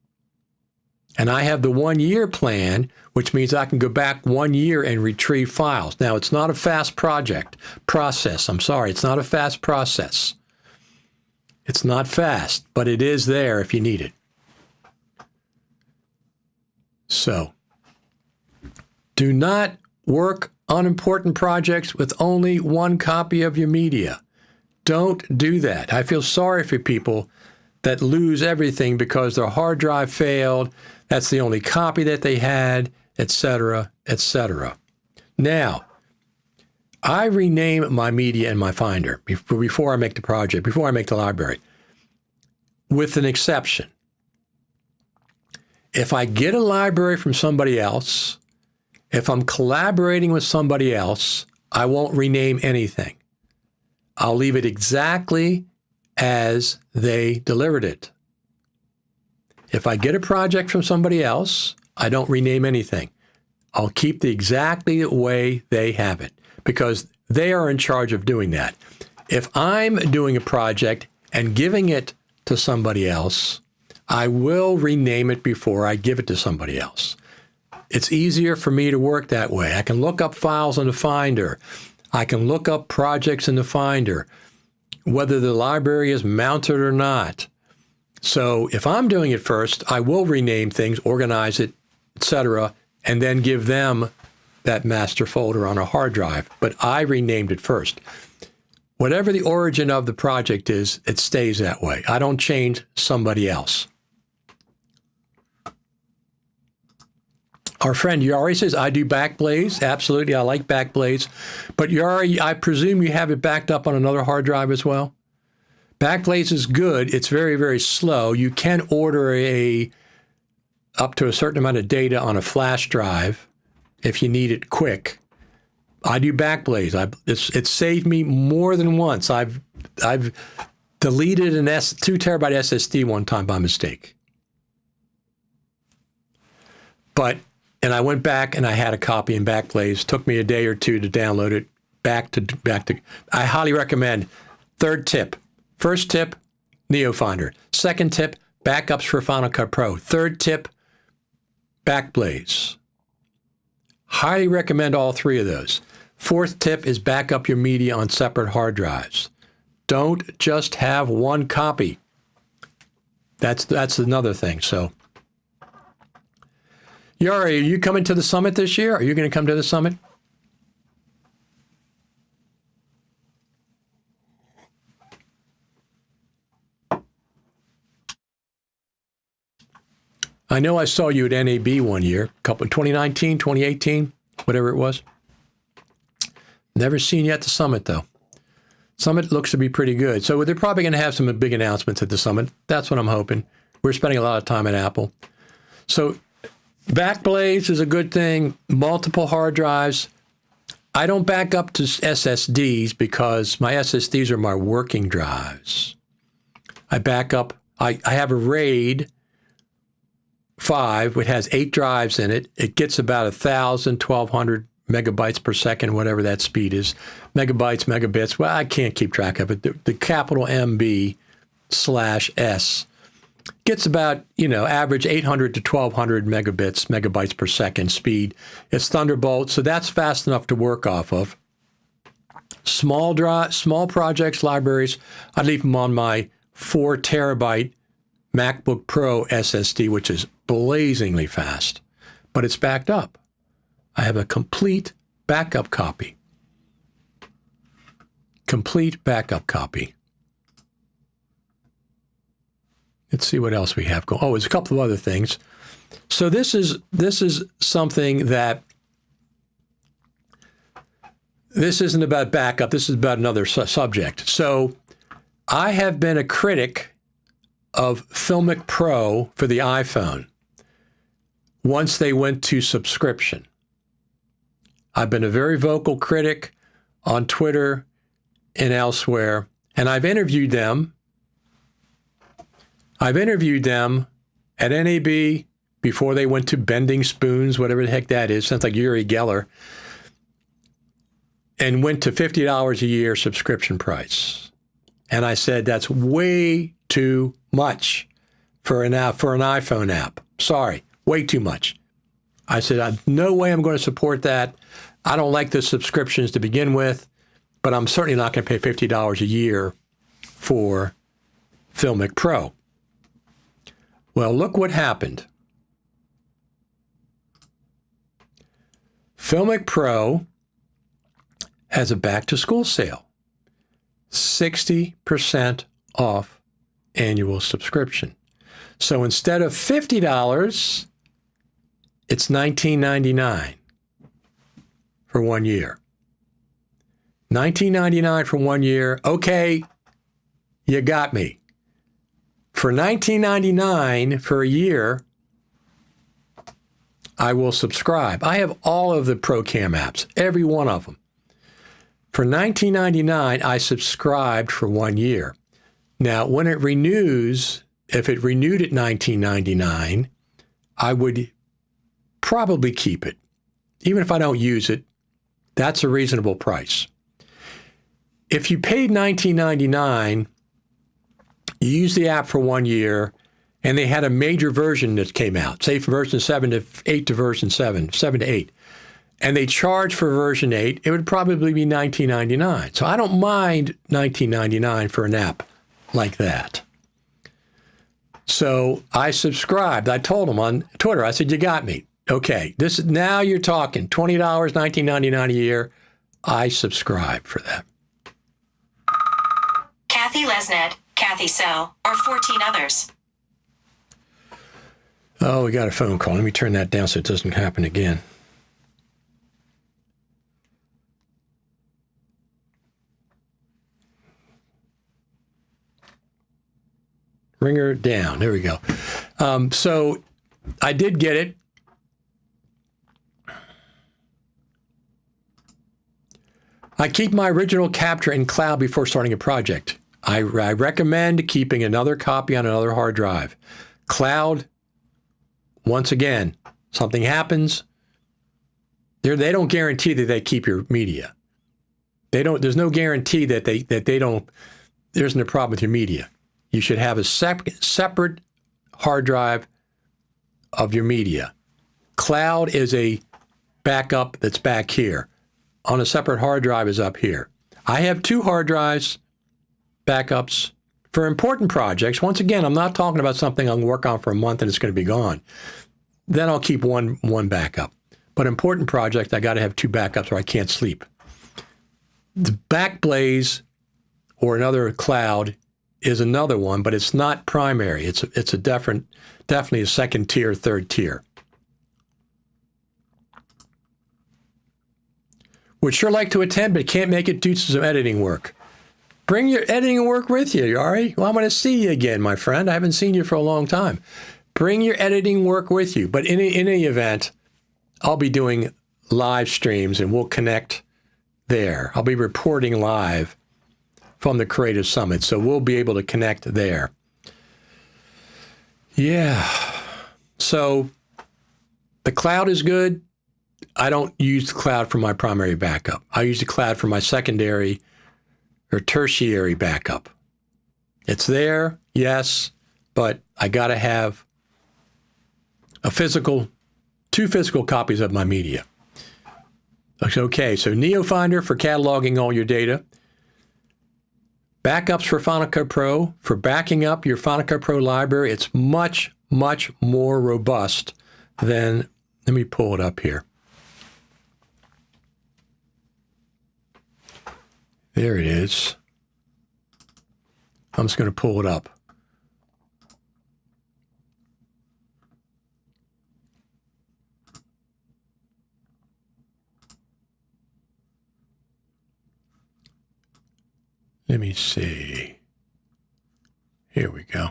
S1: And I have the 1-year plan, which means I can go back 1 year and retrieve files. Now, it's not a fast process. I'm sorry, it's not a fast process. It's not fast, but it is there if you need it. So, do not work on important projects with only one copy of your media. Don't do that. I feel sorry for people that lose everything because their hard drive failed. That's the only copy that they had, etc., etc. Now, I rename my media in my Finder before I make the project, before I make the library, with an exception. If I get a library from somebody else, if I'm collaborating with somebody else, I won't rename anything. I'll leave it exactly as they delivered it. If I get a project from somebody else, I don't rename anything. I'll keep the exactly the way they have it because they are in charge of doing that. If I'm doing a project and giving it to somebody else, I will rename it before I give it to somebody else. It's easier for me to work that way. I can look up files in the Finder. I can look up projects in the Finder, whether the library is mounted or not. So if I'm doing it first, I will rename things, organize it, etc., and then give them that master folder on a hard drive. But I renamed it first. Whatever the origin of the project is, it stays that way. I don't change somebody else. Our friend Yari says, I do Backblaze. Absolutely, I like Backblaze. But Yari, I presume you have it backed up on another hard drive as well? Backblaze is good. It's very, very slow. You can order up to a certain amount of data on a flash drive if you need it quick. I do Backblaze. It's saved me more than once. I've deleted an 2 terabyte SSD one time by mistake. And I went back and I had a copy in Backblaze. Took me a day or two to download it. Back to. I highly recommend. Third tip. First tip, Neofinder. Second tip, backups for Final Cut Pro. Third tip, Backblaze. Highly recommend all 3 of those. Fourth tip is back up your media on separate hard drives. Don't just have one copy. That's another thing. So, Yari, are you coming to the summit this year? Are you going to come to the summit? I know I saw you at NAB one year, 2019, 2018, whatever it was. Never seen you at the summit, though. Summit looks to be pretty good. So they're probably going to have some big announcements at the summit. That's what I'm hoping. We're spending a lot of time at Apple. So Backblaze is a good thing. Multiple hard drives. I don't back up to SSDs because my SSDs are my working drives. I back up. I have a RAID 5, which has 8 drives in it. It gets about 1,000, 1,200 megabytes per second, whatever that speed is. Megabytes, megabits. Well, I can't keep track of it. The capital MB/S gets about, average 800 to 1,200 megabytes per second speed. It's Thunderbolt, so that's fast enough to work off of. Small projects, libraries, I leave them on my 4 terabyte MacBook Pro SSD, which is blazingly fast, but it's backed up. I have a complete backup copy. Complete backup copy. Let's see what else we have going. Oh, there's a couple of other things. So this is something that this isn't about backup. This is about another subject. So I have been a critic of Filmic Pro for the iPhone once they went to subscription. I've been a very vocal critic on Twitter and elsewhere, and I've interviewed them at NAB before they went to bending spoons, whatever the heck that is. Sounds like Uri Geller. And went to $50 a year subscription price. And I said, that's way too much for an iPhone app. Sorry, way too much. I said, no way I'm going to support that. I don't like the subscriptions to begin with, but I'm certainly not going to pay $50 a year for Filmic Pro. Well, look what happened. Filmic Pro has a back-to-school sale. 60% off annual subscription. So instead of $50, it's $19.99 for 1 year. $19.99 for 1 year. Okay, you got me. For $19.99 for a year, I will subscribe. I have all of the ProCam apps, every one of them. For $19.99, I subscribed for 1 year. Now, when it renews, if it renewed at $19.99, I would probably keep it. Even if I don't use it, that's a reasonable price. If you paid $19.99, you use the app for 1 year, and they had a major version that came out, say from version 7 to 8 to version 7, 7 to 8. And they charge for version 8, it would probably be $19.99. So I don't mind $19.99 for an app like that. So I subscribed. I told them on Twitter, I said, you got me. Okay, now you're talking $20, $19.99 a year. I subscribe for that.
S2: Kathy Lesnett, Kathy So, or 14 others.
S1: Oh, we got a phone call. Let me turn that down so it doesn't happen again. Ringer down. There we go. So I did get it. I keep my original capture in cloud before starting a project. I recommend keeping another copy on another hard drive. Cloud, once again, something happens, they don't guarantee that they keep your media. There's no guarantee that there isn't a problem with your media. You should have a separate hard drive of your media. Cloud is a backup that's back here. On a separate hard drive is up here. I have 2 hard drives, backups, for important projects. Once again, I'm not talking about something I'll work on for a month and it's going to be gone. Then I'll keep one backup. But important projects, I got to have 2 backups or I can't sleep. The Backblaze or another cloud is another one, but it's not primary. It's a definitely a second tier, third tier. Would sure like to attend, but can't make it due to some editing work. Bring your editing work with you, Ari. Well, I'm going to see you again, my friend. I haven't seen you for a long time. Bring your editing work with you. But in any event, I'll be doing live streams and we'll connect there. I'll be reporting live from the Creative Summit, so we'll be able to connect there. Yeah. So the cloud is good. I don't use the cloud for my primary backup. I use the cloud for my secondary or tertiary backup. It's there, yes, but I got to have two physical copies of my media. Okay, so Neofinder for cataloging all your data. Backups for Final Cut Pro. For backing up your Final Cut Pro library, it's much, much more robust than, let me pull it up here. There it is. I'm just going to pull it up. Let me see. Here we go.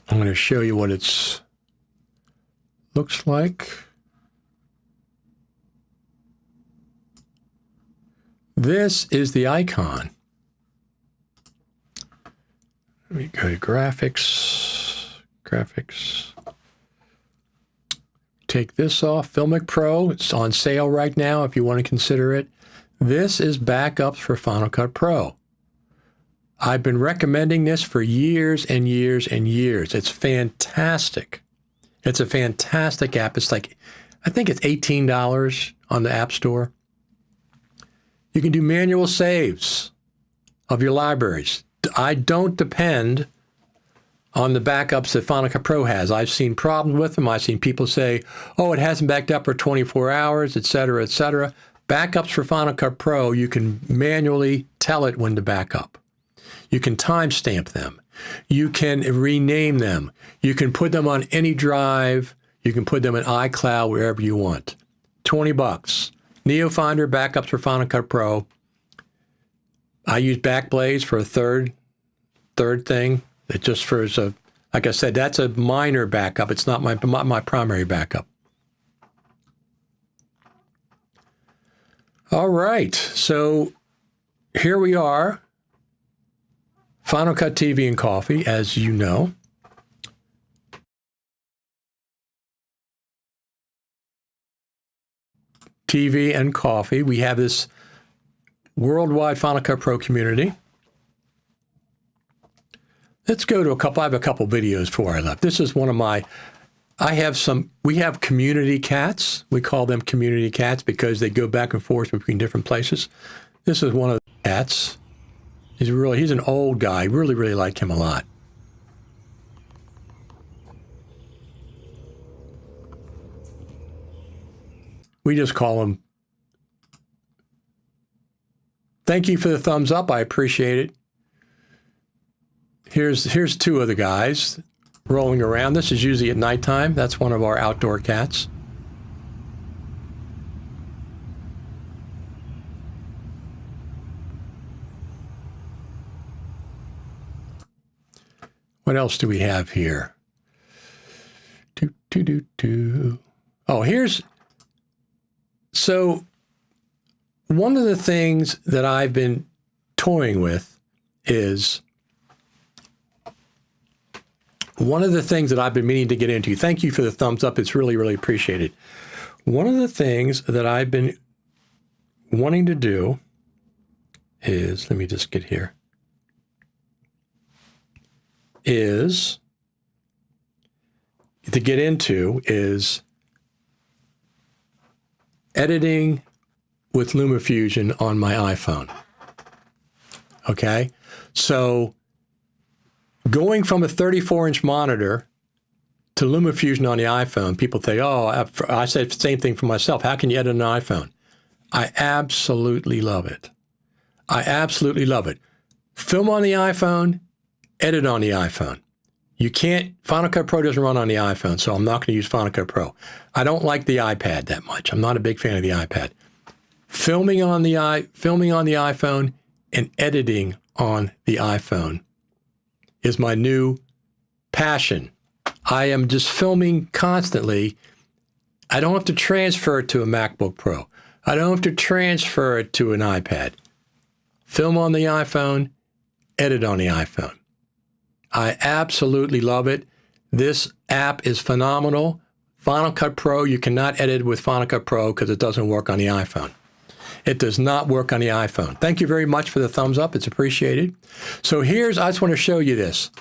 S1: I'm going to show you what it's looks like. This is the icon. Let me go to graphics. Graphics. Take this off. Filmic Pro. It's on sale right now if you want to consider it. This is backups for Final Cut Pro. I've been recommending this for years and years and years. It's fantastic. It's a fantastic app. It's like, I think it's $18 on the App Store. You can do manual saves of your libraries. I don't depend on the backups that Final Cut Pro has. I've seen problems with them. I've seen people say, oh, it hasn't backed up for 24 hours, et cetera, et cetera. Backups for Final Cut Pro, you can manually tell it when to back up. You can timestamp them. You can rename them. You can put them on any drive. You can put them in iCloud, wherever you want. $20. Neofinder backups for Final Cut Pro. I use Backblaze for a third thing. It just for a, like I said, that's a minor backup. It's not my primary backup. All right, so here we are. Final Cut TV and Coffee, as you know. TV and Coffee. We have this worldwide Final Cut Pro community. Let's go to I have a couple videos before I left. This is one of my, we have community cats. We call them community cats because they go back and forth between different places. This is one of the cats. He's an old guy. Really, really like him a lot. We just call him. Thank you for the thumbs up. I appreciate it. Here's two of the guys rolling around. This is usually at nighttime. That's one of our outdoor cats. What else do we have here? Oh, so one of the things that I've been toying with is one of the things that I've been meaning to get into. Thank you for the thumbs up. It's really, really appreciated. One of the things that I've been wanting to do is, let me just get here, is to get into is editing with LumaFusion on my iPhone. Okay, so going from a 34-inch monitor to LumaFusion on the iPhone, people say, oh, I said the same thing for myself. How can you edit on an iPhone? I absolutely love it. I absolutely love it. Film on the iPhone, edit on the iPhone. You can't, Final Cut Pro doesn't run on the iPhone, so I'm not going to use Final Cut Pro. I don't like the iPad that much. I'm not a big fan of the iPad. Filming on the iPhone and editing on the iPhone is my new passion. I am just filming constantly. I don't have to transfer it to a MacBook Pro. I don't have to transfer it to an iPad. Film on the iPhone, edit on the iPhone. I absolutely love it. This app is phenomenal. Final Cut Pro, you cannot edit with Final Cut Pro because it doesn't work on the iPhone. It does not work on the iPhone. Thank you very much for the thumbs up. It's appreciated. So I just want to show you this.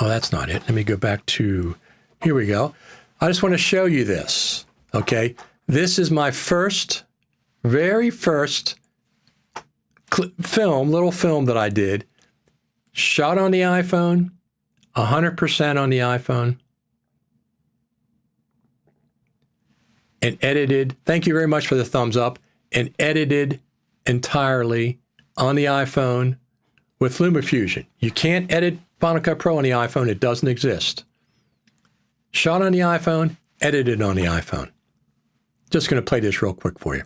S1: Oh, that's not it. Let me go back to, here we go. I just want to show you this, okay? This is my very first little film that I did. Shot on the iPhone, 100% on the iPhone, and edited, thank you very much for the thumbs up, and edited entirely on the iPhone with LumaFusion. You can't edit Final Cut Pro on the iPhone. It doesn't exist. Shot on the iPhone, edited on the iPhone. Just going to play this real quick for you.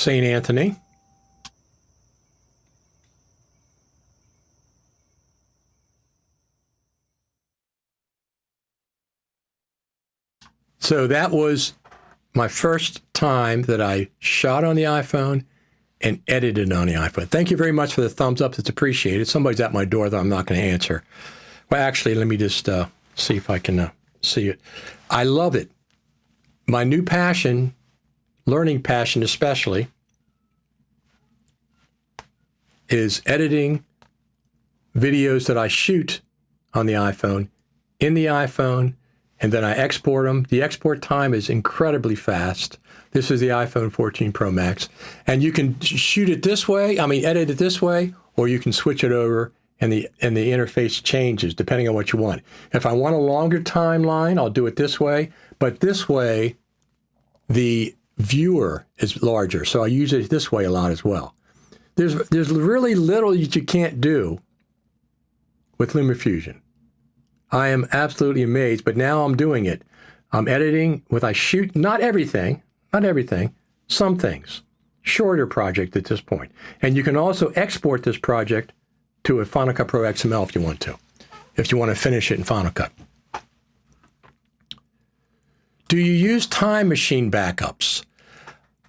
S1: St. Anthony. So that was my first time that I shot on the iPhone and edited on the iPhone. Thank you very much for the thumbs up. It's appreciated. Somebody's at my door that I'm not going to answer. Well, actually, let me just see if I can see it. I love it. My new passion, learning passion especially, is editing videos that I shoot on the iPhone, in the iPhone, and then I export them. The export time is incredibly fast. This is the iPhone 14 Pro Max. And you can shoot it this way, edit it this way, or you can switch it over and the interface changes depending on what you want. If I want a longer timeline, I'll do it this way. But this way, the viewer is larger. So I use it this way a lot as well. There's really little that you can't do with LumaFusion. I am absolutely amazed, but now I'm doing it. I'm editing I shoot, not everything, some things. Shorter project at this point. And you can also export this project to a Final Cut Pro XML if you want to finish it in Final Cut. Do you use time machine backups?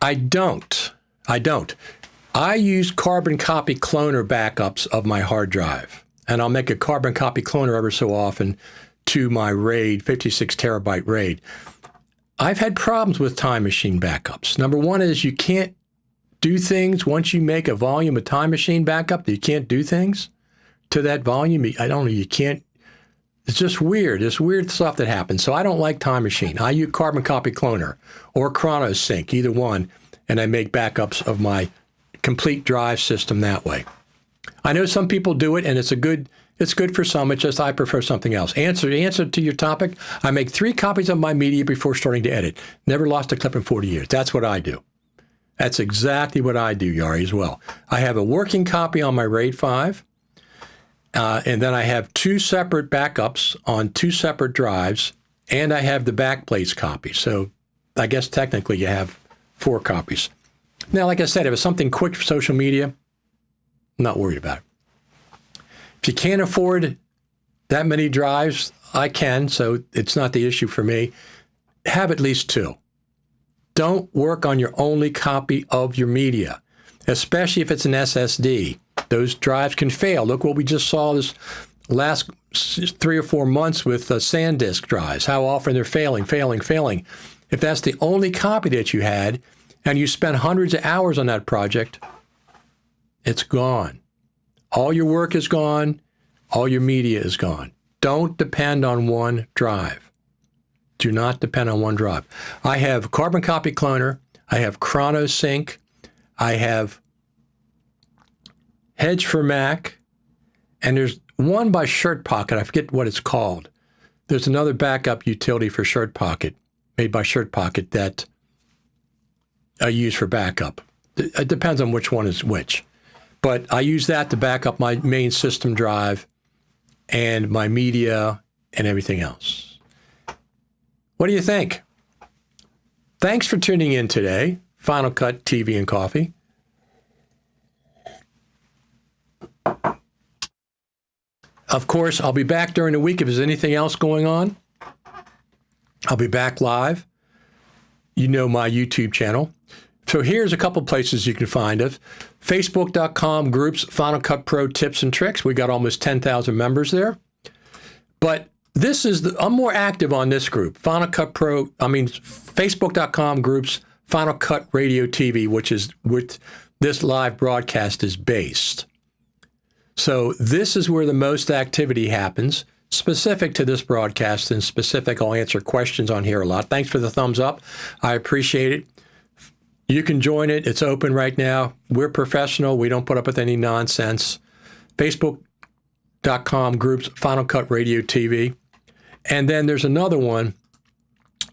S1: I don't. I use carbon copy cloner backups of my hard drive. And I'll make a carbon copy cloner ever so often to my RAID, 56 terabyte RAID. I've had problems with time machine backups. Number one is you can't do things once you make a volume of time machine backup. You can't do things to that volume. I don't know, you can't. It's just weird. It's weird stuff that happens. So I don't like time machine. I use carbon copy cloner or ChronoSync, either one, and I make backups of my complete drive system that way. I know some people do it, and it's good for some. It's just I prefer something else. Answer to your topic, I make 3 copies of my media before starting to edit. Never lost a clip in 40 years. That's what I do. That's exactly what I do, Yari, as well. I have a working copy on my RAID 5, and then I have 2 separate backups on 2 separate drives, and I have the backplace copy. So I guess technically you have 4 copies. Now, like I said, if it's something quick for social media, I'm not worried about it. If you can't afford that many drives, I can, so it's not the issue for me. Have at least 2. Don't work on your only copy of your media, especially if it's an SSD. Those drives can fail. Look what we just saw this last 3 or 4 months with SanDisk drives, how often they're failing. If that's the only copy that you had and you spent hundreds of hours on that project, it's gone. All your work is gone. All your media is gone. Don't depend on one drive. Do not depend on one drive. I have Carbon Copy Cloner. I have ChronoSync. I have Hedge for Mac. And there's one by ShirtPocket. I forget what it's called. There's another backup utility for ShirtPocket, made by ShirtPocket, that I use for backup. It depends on which one is which. But I use that to back up my main system drive and my media and everything else. What do you think? Thanks for tuning in today. Final Cut TV and Coffee. Of course, I'll be back during the week if there's anything else going on. I'll be back live. You know my YouTube channel. So here's a couple places you can find us. Facebook.com groups, Final Cut Pro Tips and Tricks. We got almost 10,000 members there. But I'm more active on this group, Facebook.com groups, Final Cut Radio TV, which is where this live broadcast is based. So this is where the most activity happens, specific to this broadcast, and specific, I'll answer questions on here a lot. Thanks for the thumbs up. I appreciate it. You can join it. It's open right now. We're professional. We don't put up with any nonsense. Facebook.com groups, Final Cut Radio TV. And then there's another one.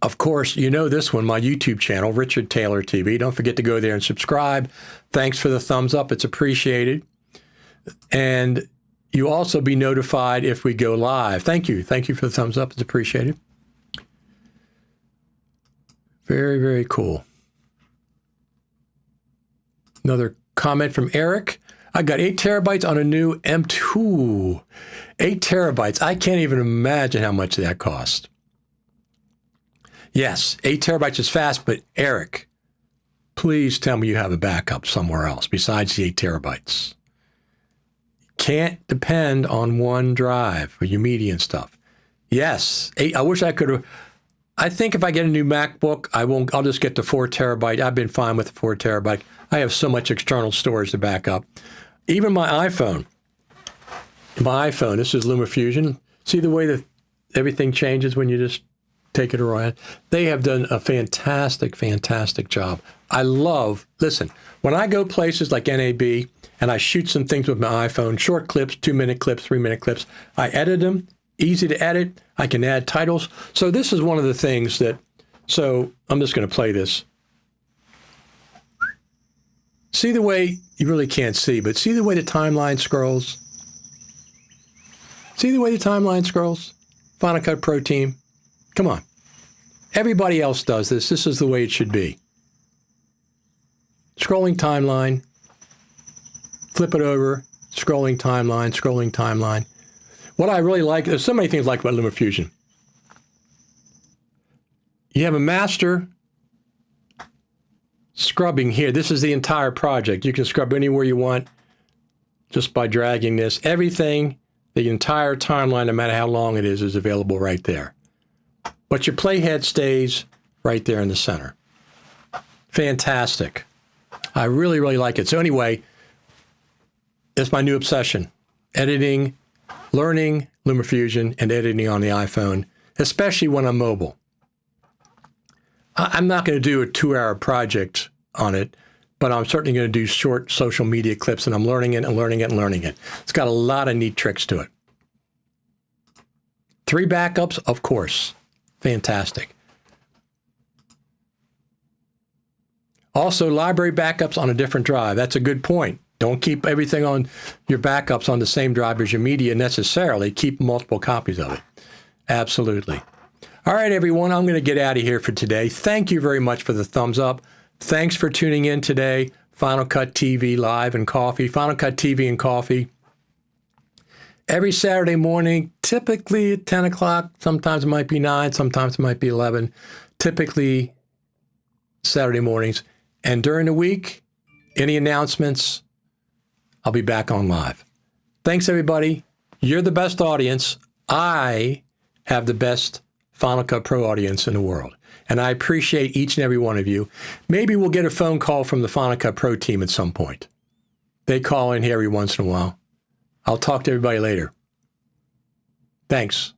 S1: Of course, you know this one, my YouTube channel, Richard Taylor TV. Don't forget to go there and subscribe. Thanks for the thumbs up. It's appreciated. And you'll also be notified if we go live. Thank you. Thank you for the thumbs up. It's appreciated. Very, very cool. Another comment from Eric. I got 8 terabytes on a new M2. 8 terabytes. I can't even imagine how much that cost. Yes, 8 terabytes is fast, but Eric, please tell me you have a backup somewhere else besides the 8 terabytes. Can't depend on one drive for your media and stuff. Yes, 8. I wish I could have. I think if I get a new MacBook, I'll just get the 4 terabyte. I've been fine with the 4 terabyte. I have so much external storage to back up. Even my iPhone. This is LumaFusion. See the way that everything changes when you just take it around? They have done a fantastic, fantastic job. Listen, when I go places like NAB and I shoot some things with my iPhone, short clips, 2-minute clips, 3-minute clips, I edit them, easy to edit. I can add titles. So this is one of the things so I'm just going to play this. See the way, you really can't see, but see the way the timeline scrolls? See the way the timeline scrolls? Final Cut Pro team, come on. Everybody else does this. This is the way it should be. Scrolling timeline, flip it over, scrolling timeline, scrolling timeline. What I really like, there's so many things I like about LumaFusion. You have a master scrubbing here. This is the entire project. You can scrub anywhere you want just by dragging this. Everything, the entire timeline, no matter how long it is available right there. But your playhead stays right there in the center. Fantastic. I really, really like it. So anyway, it's my new obsession. Editing, learning LumaFusion, and editing on the iPhone, especially when I'm mobile. I'm not going to do a 2-hour project on it, but I'm certainly going to do short social media clips, and I'm learning it and learning it and learning it. It's got a lot of neat tricks to it. 3 backups, of course. Fantastic. Also, library backups on a different drive. That's a good point. Don't keep everything on your backups on the same drive as your media necessarily. Keep multiple copies of it. Absolutely. All right, everyone, I'm going to get out of here for today. Thank you very much for the thumbs up. Thanks for tuning in today. Final Cut TV Live and Coffee. Final Cut TV and Coffee. Every Saturday morning, typically at 10 o'clock. Sometimes it might be 9. Sometimes it might be 11. Typically Saturday mornings. And during the week, any announcements, I'll be back on live. Thanks, everybody. You're the best audience. I have the best Final Cut Pro audience in the world. And I appreciate each and every one of you. Maybe we'll get a phone call from the Final Cut Pro team at some point. They call in here every once in a while. I'll talk to everybody later. Thanks.